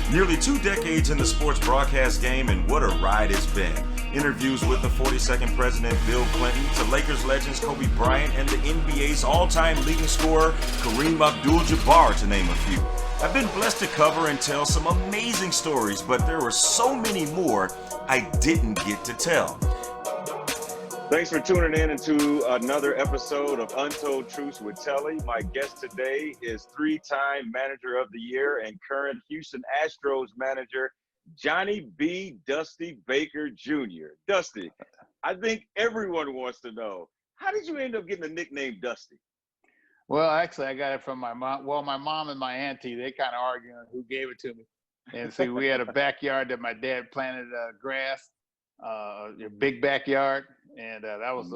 Nearly 2 decades in the sports broadcast game, and what a ride it's been. Interviews with the 42nd President Bill Clinton, to Lakers legends Kobe Bryant, and the NBA's all-time leading scorer Kareem Abdul-Jabbar, to name a few. I've been blessed to cover and tell some amazing stories, but there were so many more I didn't get to tell. Thanks for tuning in into another episode of Untold Truths with Telly. My guest today is three-time Manager of the Year and current Houston Astros manager, Johnny B. Dusty Baker Jr. Dusty, I think everyone wants to know, how did you end up getting the nickname Dusty? Well, actually, I got it from my mom. Well, my mom and my auntie, they kind of arguing who gave it to me. And see, we had a backyard that my dad planted grass, a big backyard. And that was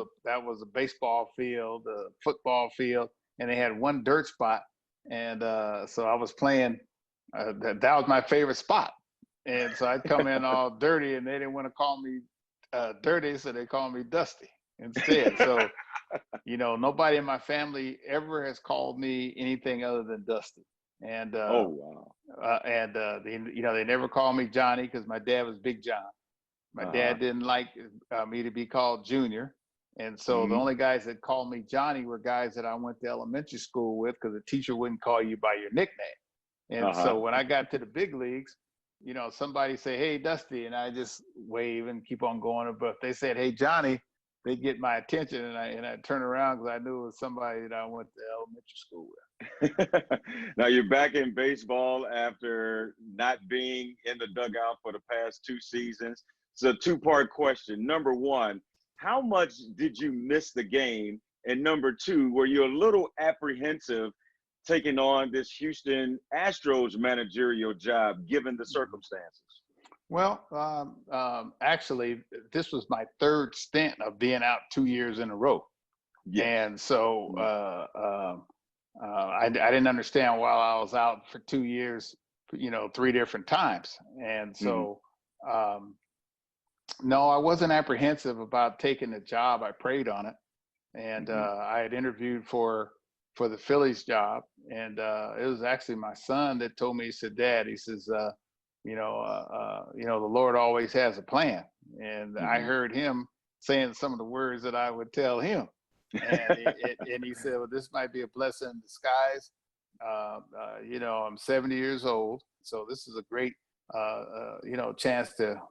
a baseball field, a football field, and they had one dirt spot. And so I was playing, that was my favorite spot. And so I'd come in all dirty, and they didn't want to call me dirty, so they called me Dusty instead. So, nobody in my family ever has called me anything other than Dusty. And they never called me Johnny because my dad was Big John. My dad didn't like me to be called Junior. And so the only guys that called me Johnny were guys that I went to elementary school with, because the teacher wouldn't call you by your nickname. And so when I got to the big leagues, somebody say, "Hey, Dusty," and I just wave and keep on going. But if they said, "Hey, Johnny," they'd get my attention, and I'd turn around because I knew it was somebody that I went to elementary school with. Now you're back in baseball after not being in the dugout for the past 2 seasons. It's a two-part question. Number one, how much did you miss the game? And number two, were you a little apprehensive taking on this Houston Astros managerial job, given the circumstances? Well, actually, this was my third stint of being out 2 years in a row. Yes. And so I didn't understand while I was out for 2 years, 3 different times. And so, no, I wasn't apprehensive about taking the job. I prayed on it. And I had interviewed for the Phillies job. And it was actually my son that told me, he said, "Dad," he says, the Lord always has a plan. And I heard him saying some of the words that I would tell him. And he said, "Well, this might be a blessing in disguise. I'm 70 years old. So this is a great, chance to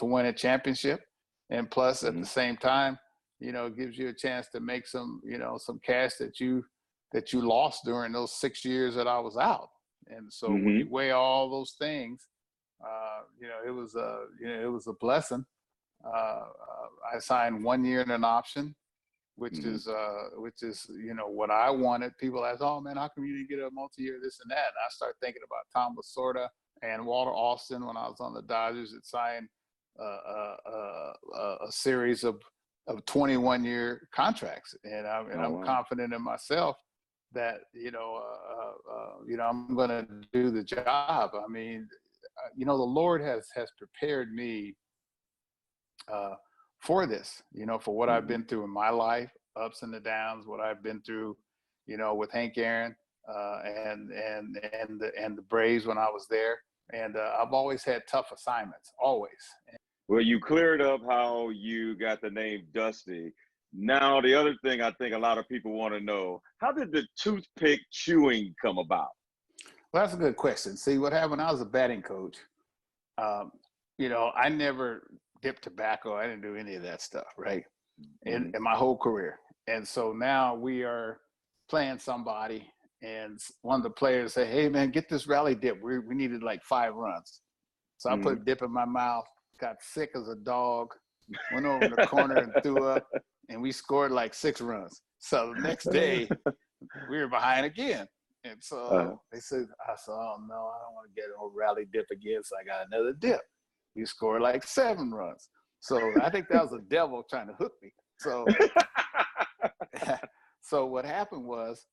win a championship. And plus at the same time, it gives you a chance to make some cash that you lost during those 6 years that I was out." And so when you weigh all those things, it was a blessing. I signed 1 year and an option, which is what I wanted. People ask, "Oh man, how come you didn't get a multi-year this and that?" And I start thinking about Tom Lasorda and Walter Austin when I was on the Dodgers that signed a series of 21-year contracts. And I'm confident in myself that, I'm going to do the job. I mean, the Lord has prepared me for this, for what I've been through in my life, ups and the downs, what I've been through, with Hank Aaron and the Braves when I was there. And I've always had tough assignments, always. Well, you cleared up how you got the name Dusty. Now, the other thing I think a lot of people want to know, how did the toothpick chewing come about? Well, that's a good question. See, what happened when I was a batting coach, I never dipped tobacco. I didn't do any of that stuff, right? In my whole career. And so now we are playing somebody, and one of the players said, "Hey, man, get this rally dip. We needed like 5 runs. So I put a dip in my mouth, got sick as a dog, went over in the corner and threw up, and we scored like 6 runs. So the next day, we were behind again. And so I said, "Oh, no, I don't want to get a rally dip again." So I got another dip. We scored like 7 runs. So I think that was the devil trying to hook me. So, so what happened was,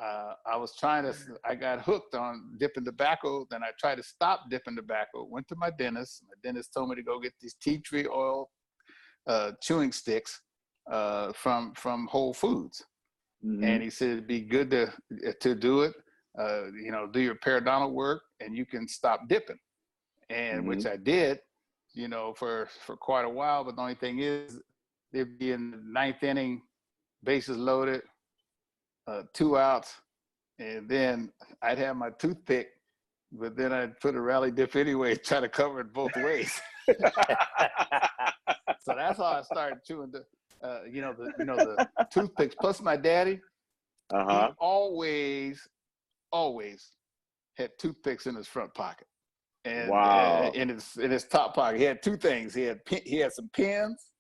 I got hooked on dipping tobacco. Then I tried to stop dipping tobacco, went to my dentist. My dentist told me to go get these tea tree oil chewing sticks from Whole Foods. And he said it'd be good to do it, do your periodontal work and you can stop dipping. And which I did, you know, for quite a while. But the only thing is, they'd be in the ninth inning, bases loaded, 2 outs, and then I'd have my toothpick, but then I'd put a rally dip anyway, try to cover it both ways. So that's how I started chewing the toothpicks. Plus my daddy, he always had toothpicks in his front pocket, and in his top pocket, he had two things. He had some pins,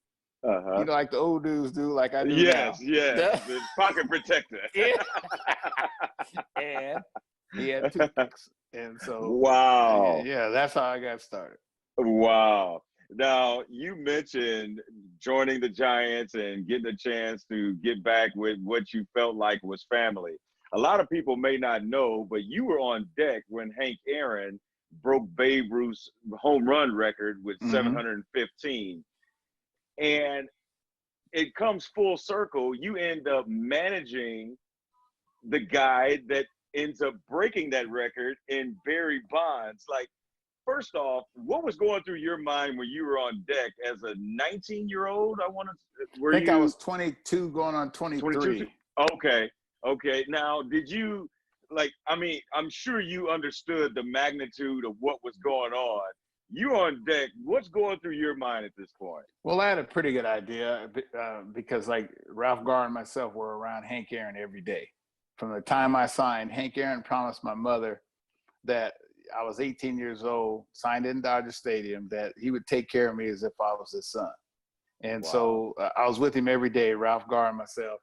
you know, like the old dudes do, like I do now. Yes, the pocket protector. And he had toothpicks, and so that's how I got started. Wow. Now, you mentioned joining the Giants and getting a chance to get back with what you felt like was family. A lot of people may not know, but you were on deck when Hank Aaron broke Babe Ruth's home run record with 715. And it comes full circle. You end up managing the guy that ends up breaking that record in Barry Bonds. Like, first off, what was going through your mind when you were on deck as a 19-year-old? I think I was 22 going on 23. 22. Okay. Now, did you, I'm sure you understood the magnitude of what was going on. You on deck, what's going through your mind at this point? Well, I had a pretty good idea because like Ralph Garr and myself were around Hank Aaron every day. From the time I signed, Hank Aaron promised my mother that I was 18 years old, signed in Dodger Stadium, that he would take care of me as if I was his son. And so I was with him every day, Ralph Garr and myself.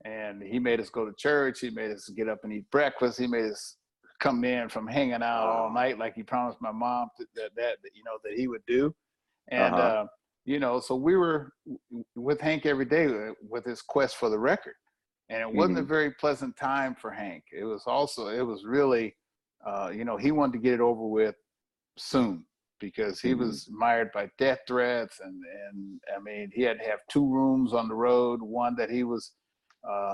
And he made us go to church. He made us get up and eat breakfast. He made us come in from hanging out all night, like he promised my mom that he would do. And, so we were with Hank every day with his quest for the record. And it wasn't a very pleasant time for Hank. It was really, he wanted to get it over with soon because he was mired by death threats. And I mean, he had to have 2 rooms on the road, one that he was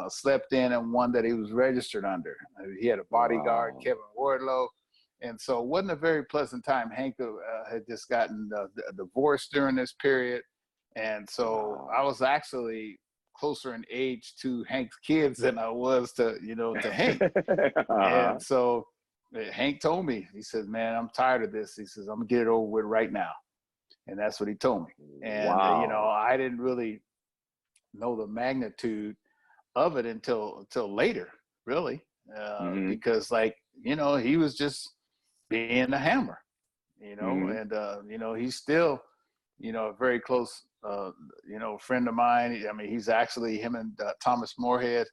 slept in and one that he was registered under. He had a bodyguard, Kevin Wardlow. And so it wasn't a very pleasant time. Hank had just gotten a divorce during this period. And so I was actually closer in age to Hank's kids than I was to Hank. And so Hank told me, he says, man, I'm tired of this. He says, I'm gonna get it over with right now. And that's what he told me. And, I didn't really know the magnitude of it until later, really, because he was just being a hammer, and, he's still, a very close, friend of mine. I mean, he's actually him and Thomas Moorhead,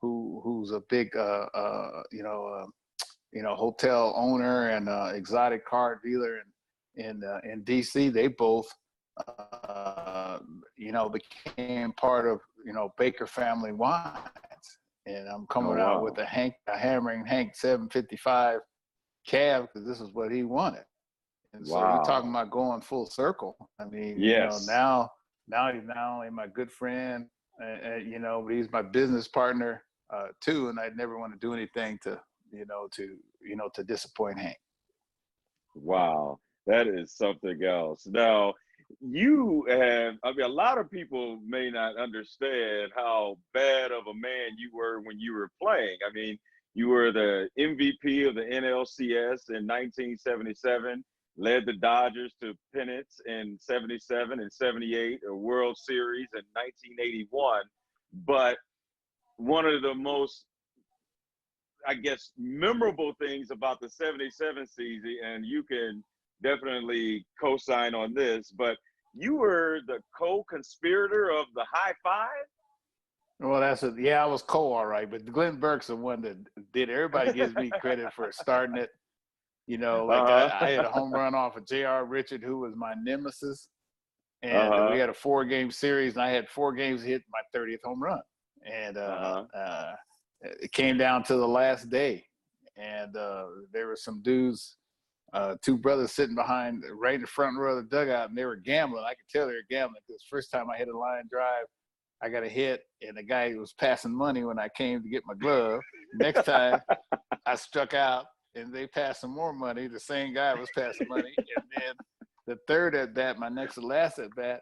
who's a big, hotel owner and exotic car dealer in DC. They both, became part of, Baker family wines. And I'm coming out with a hammering Hank 755 cab because this is what he wanted. And so you're talking about going full circle. I mean, now he's not only my good friend, but he's my business partner too. And I'd never want to do anything to disappoint Hank. Wow, that is something else. Now, a lot of people may not understand how bad of a man you were when you were playing. I mean, you were the MVP of the NLCS in 1977, led the Dodgers to pennants in 77 and 78, a World Series in 1981. But one of the most, I guess, memorable things about the 77 season, and you can definitely co-sign on this, but you were the co-conspirator of the high five? Well, I was all right, but Glenn Burke's the one that did. Everybody gives me credit for starting it. I had a home run off of J.R. Richard, who was my nemesis. And we had a 4-game series, and I had 4 games hit my 30th home run. And it came down to the last day. And there were some dudes, 2 brothers sitting behind right in the front row of the dugout, and they were gambling. I could tell they were gambling because first time I hit a line drive, I got a hit, and the guy was passing money when I came to get my glove. Next time, I struck out, and they passed some more money. The same guy was passing money. And then the third at bat, my next to last at bat,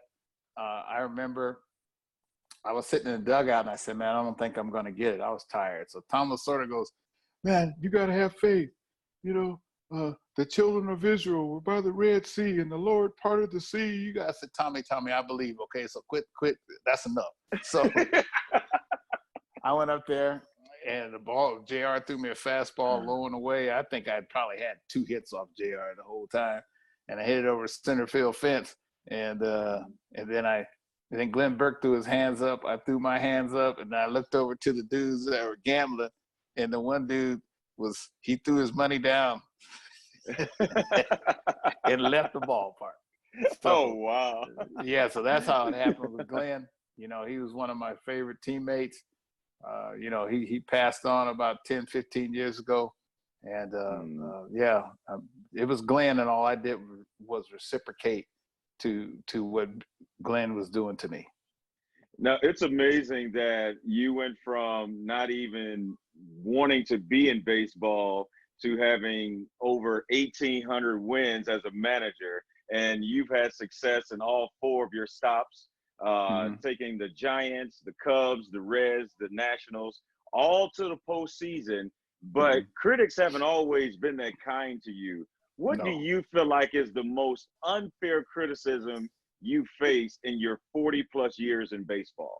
I remember I was sitting in the dugout and I said, man, I don't think I'm going to get it. I was tired. So Thomas sort of goes, man, you got to have faith. You know, the children of Israel were by the Red Sea and the Lord parted the sea. You guys said, Tommy, I believe. Okay, so quit. That's enough. So I went up there and the ball, JR threw me a fastball low and away. I think I probably had 2 hits off JR the whole time. And I hit it over center field fence. And then Glenn Burke threw his hands up. I threw my hands up, and I looked over to the dudes that were gambling. And the one dude he threw his money down and left the ballpark. So, oh, wow. Yeah, so that's how it happened with Glenn. You know, he was one of my favorite teammates. You know, he passed on about 10, 15 years ago. And, it was Glenn, and all I did was reciprocate to what Glenn was doing to me. Now, it's amazing that you went from not even wanting to be in baseball to having over 1,800 wins as a manager, and you've had success in all 4 of your stops, taking the Giants, the Cubs, the Reds, the Nationals, all to the postseason. But critics haven't always been that kind to you. What do you feel like is the most unfair criticism you faced in your 40-plus years in baseball?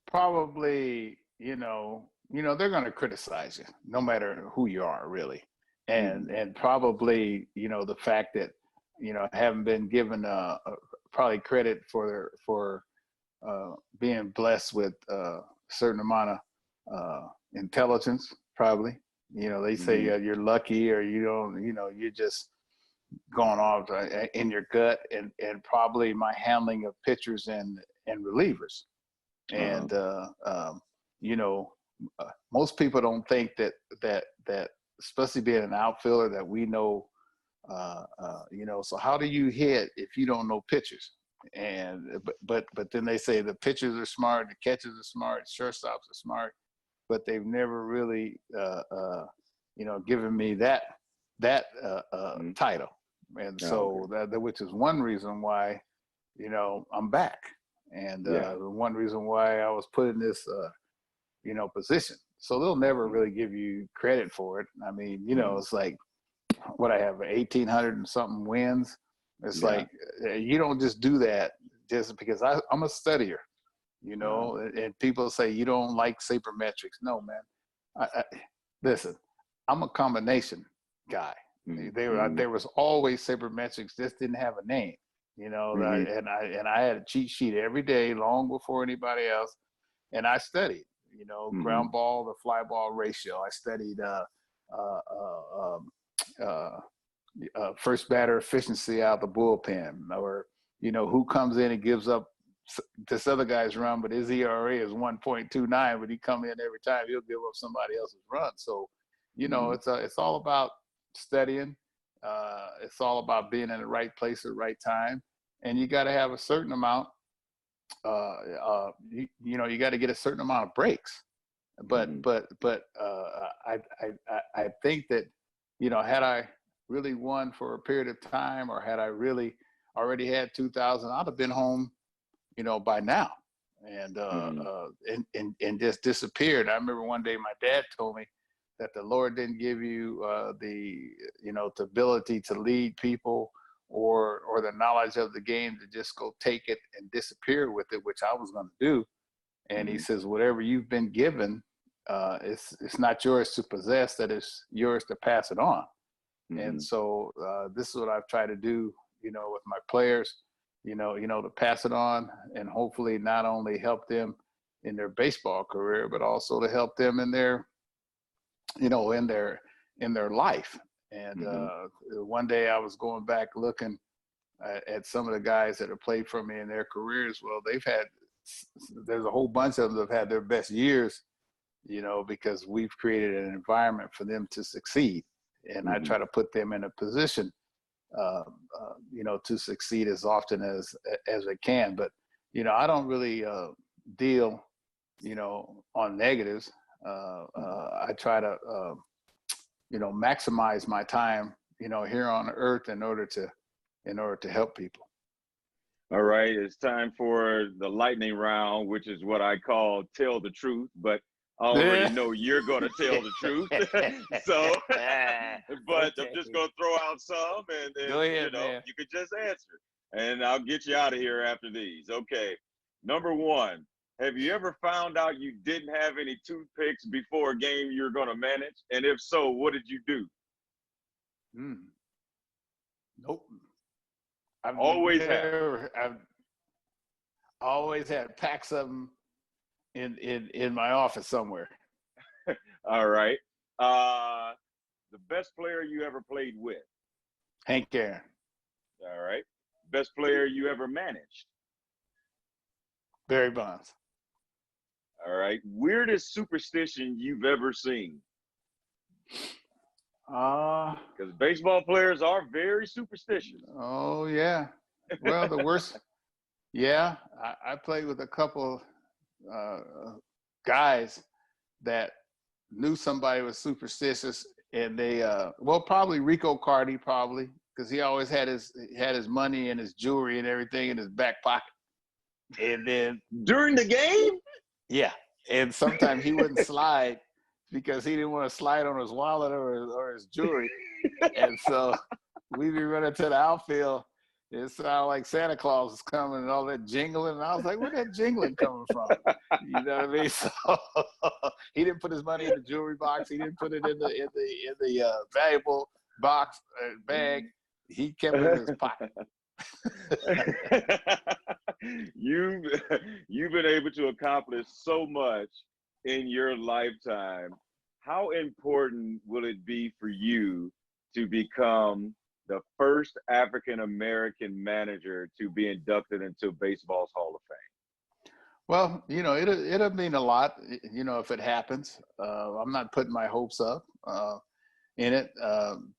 Probably, you know, they're going to criticize you no matter who you are, really. And probably, you know, the fact that, you know, I haven't been given probably credit for being blessed with a certain amount of intelligence, probably. You know, they say you're lucky, or you don't, you know, you're just going off in your gut, and probably my handling of pitchers and relievers. And, you know, most people don't think that especially being an outfielder, that we know, you know, so how do you hit if you don't know pitchers? And, but then they say the pitchers are smart, the catchers are smart, shortstops are smart, but they've never really, you know, given me that title. And so that, which is one reason why, you know, I'm back. And one reason why I was put in this, you know, position. So they'll never really give you credit for it. I mean, you know, it's like, what I have, 1,800 and something wins. It's like, you don't just do that just because I'm a studier, you know, and people say you don't like sabermetrics. No, man. Listen, I'm a combination guy. There was always sabermetrics, just didn't have a name, you know, and I had a cheat sheet every day long before anybody else. And I studied, you know, ground ball to fly ball ratio. I studied first batter efficiency out the bullpen, or, you know, who comes in and gives up this other guy's run, but his ERA is 1.29, but he come in every time, he'll give up somebody else's run. So, you know, it's all about studying. It's all about being in the right place at the right time. And you got to have a certain amount, you know, you got to get a certain amount of breaks. But I think that, you know, had I really won for a period of time, or had I really already had 2,000, I'd have been home, you know, by now, and just disappeared. I remember one day my dad told me that the Lord didn't give you you know, the ability to lead people, or the knowledge of the game to just go take it and disappear with it, which I was going to do. And he says, whatever you've been given, it's not yours to possess, that it's yours to pass it on. And so this is what I've tried to do, you know, with my players, you know, to pass it on, and hopefully not only help them in their baseball career, but also to help them in their, you know, in their life. And one day I was going back looking at some of the guys that have played for me in their careers. Well, there's a whole bunch of them that have had their best years, you know, because we've created an environment for them to succeed. And I try to put them in a position, you know, to succeed as often as I can. But, you know, I don't really deal, you know, on negatives. I try to, maximize my time, here on earth in order to help people. All right, it's time for the lightning round, which is what I call tell the truth, but I already know you're going to tell the truth. So, but Okay. I'm just going to throw out some, and then, Go ahead, man. you could just answer. And I'll get you out of here after these. Okay. Number one, have you ever found out you didn't have any toothpicks before a game you're going to manage? And if so, what did you do? Nope. I've always had packs of them in my office somewhere. All right. The best player you ever played with? Hank Aaron. All right. Best player you ever managed? Barry Bonds. All right. Weirdest superstition you've ever seen? Because baseball players are very superstitious. Oh yeah. Well, the worst. Yeah, I played with a couple guys that knew somebody was superstitious, and they probably Rico Cardi, probably, because he always had his money and his jewelry and everything in his back pocket. And then during the game, yeah, and sometimes he wouldn't slide because he didn't want to slide on his wallet or his jewelry. And so we'd be running to the outfield. It sounded like Santa Claus was coming and all that jingling. And I was like, where's that jingling coming from? You know what I mean? So he didn't put his money in the jewelry box. He didn't put it in the valuable box bag. He kept it in his pocket. You've been able to accomplish so much in your lifetime. How important will it be for you to become the first African-American manager to be inducted into baseball's Hall of Fame? Well, it'll mean a lot, if it happens. I'm not putting my hopes up in it,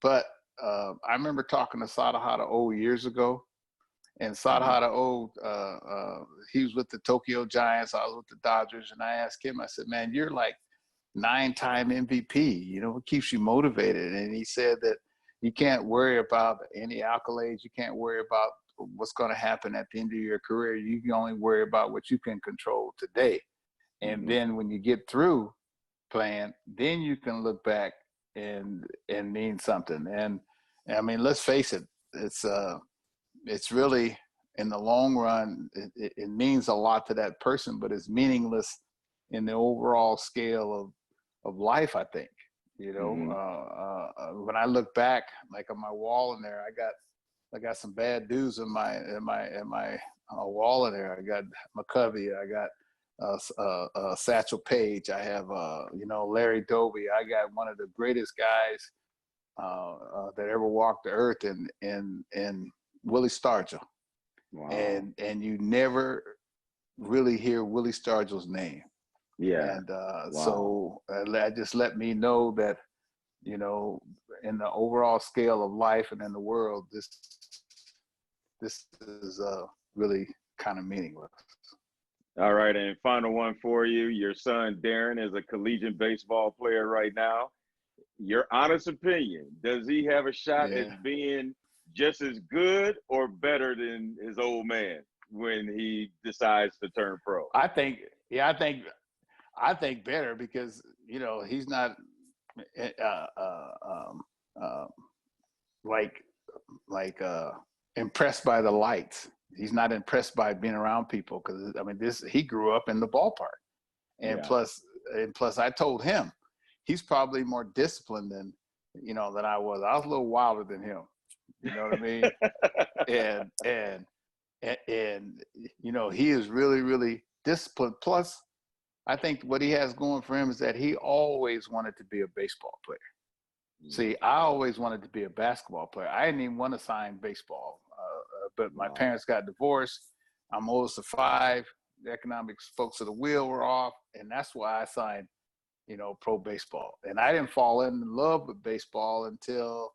but I remember talking to Sadahata O years ago, and Sadahata O, he was with the Tokyo Giants, I was with the Dodgers, and I asked him, I said, man, you're like 9-time MVP, what keeps you motivated? And he said that you can't worry about any accolades. You can't worry about what's going to happen at the end of your career. You can only worry about what you can control today. And then when you get through playing, then you can look back and mean something. And I mean, let's face it, it's really, in the long run, it means a lot to that person, but it's meaningless in the overall scale of life, I think. When I look back, like on my wall in there, I got some bad dudes in my wall in there. I got McCovey, I got Satchel Paige, I have Larry Doby. I got one of the greatest guys that ever walked the earth, in Willie Stargell. Wow. And you never really hear Willie Stargell's name. Yeah. And so that just let me know that, in the overall scale of life and in the world, this is really kind of meaningless. All right. And final one for you. Your son, Darren, is a collegiate baseball player right now. Your honest opinion, does he have a shot at being just as good or better than his old man when he decides to turn pro? I think better, because he's not impressed by the lights. He's not impressed by being around people, because I mean, he grew up in the ballpark, and plus I told him he's probably more disciplined than I was. I was a little wilder than him. You know what I mean? and he is really, really disciplined. Plus, I think what he has going for him is that he always wanted to be a baseball player. See, I always wanted to be a basketball player. I didn't even want to sign baseball, but my parents got divorced. I'm oldest of 5. The economic spokes of the wheel were off, and that's why I signed, pro baseball. And I didn't fall in love with baseball until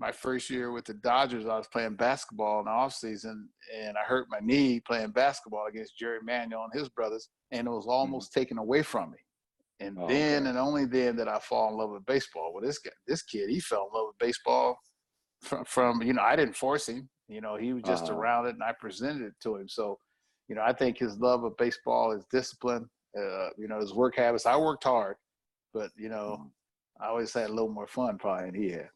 my first year with the Dodgers. I was playing basketball in the off season, and I hurt my knee playing basketball against Jerry Manuel and his brothers, and it was almost taken away from me. And then and only then did I fall in love with baseball. Well, this kid, he fell in love with baseball from I didn't force him. He was just around it, and I presented it to him. So, I think his love of baseball, his discipline, his work habits. I worked hard, but, I always had a little more fun probably than he had.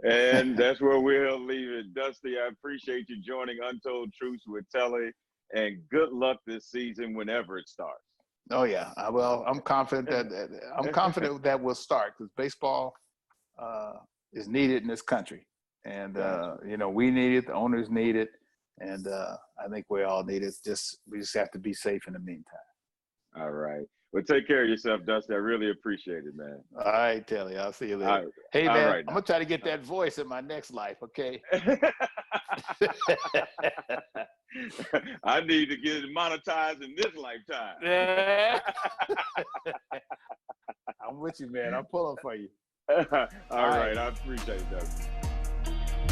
And that's where we'll leave it. Dusty, I appreciate you joining Untold Truths with Telly, and good luck this season whenever it starts. Oh yeah, I'm confident that we'll start, because baseball is needed in this country, and we need it. The owners need it, and I think we all need it. We just have to be safe in the meantime. All right. Well, take care of yourself, Dusty. I really appreciate it, man. All right, Telly. I'll see you later. Right. Hey, man, right, I'm gonna try to get that voice in my next life. Okay. I need to get it monetized in this lifetime. I'm with you, man. I'm pulling for you. All right. I appreciate it, Dusty.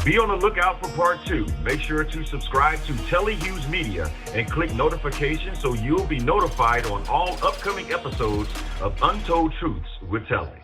Be on the lookout for part 2. Make sure to subscribe to Telly Hughes Media and click notifications so you'll be notified on all upcoming episodes of Untold Truths with Telly.